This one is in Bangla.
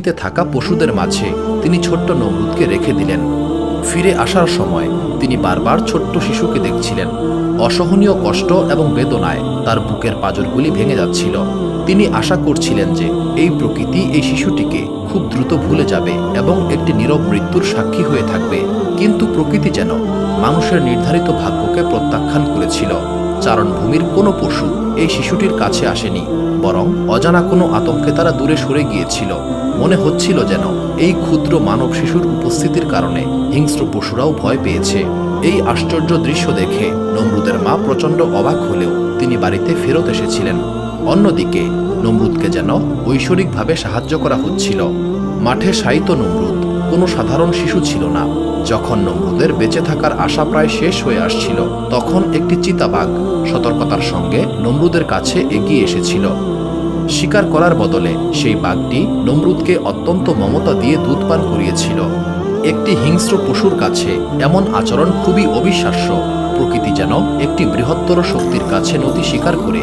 প্রকৃতিতে থাকা পশুদের মাঝে তিনি ছোট্ট নমরুদকে রেখে দিলেন। ফিরে আসার সময় তিনি বারবার ছোট্ট শিশুকে দেখছিলেন। অসহনীয় কষ্ট এবং বেদনায় তার বুকের পাঁজরগুলি ভেঙে যাচ্ছিল। তিনি আশা করছিলেন যে এই প্রকৃতি এই শিশুটিকে খুব দ্রুত ভুলে যাবে এবং একটি নীরব মৃত্যুর সাক্ষী হয়ে থাকবে। কিন্তু প্রকৃতি যেন মানুষের নির্ধারিত ভাগ্যকে প্রত্যাখ্যান করেছিল। চারণভূমির কোনো পশু এই শিশুটির কাছে আসেনি, বরং অজানা কোনো আতঙ্কে তারা দূরে সরে গিয়েছিল। মনে হচ্ছিল যেন এই ক্ষুদ্র মানব শিশুর উপস্থিতির কারণে হিংস্র পশুরাও ভয় পেয়েছে। এই আশ্চর্য দৃশ্য দেখে নমরুদের মা প্রচণ্ড অবাক হলেও তিনি বাড়িতে ফেরত এসেছিলেন। অন্যদিকে নমরুদকে যেন ঐশ্বরিকভাবে সাহায্য করা হচ্ছিল। মাঠে শায়িত নমরুদ কোনো সাধারণ শিশু ছিল না। যখন নমরুদের বেঁচে থাকার আশা প্রায় শেষ হয়ে আসছিল, তখন একটি চিতাবাঘ সতর্কতার সঙ্গে নমরুদের কাছে এগিয়ে এসেছিল। শিকার করার বদলে সেই বাঘটি নমরুদকে অত্যন্ত মমতা দিয়ে দুধ পান করিয়েছিল। একটি হিংস্র পশুর কাছে এমন আচরণ খুবই অবিশ্বাস্য। প্রকৃতি যেন একটি বৃহত্তর শক্তির কাছে নতি স্বীকার করে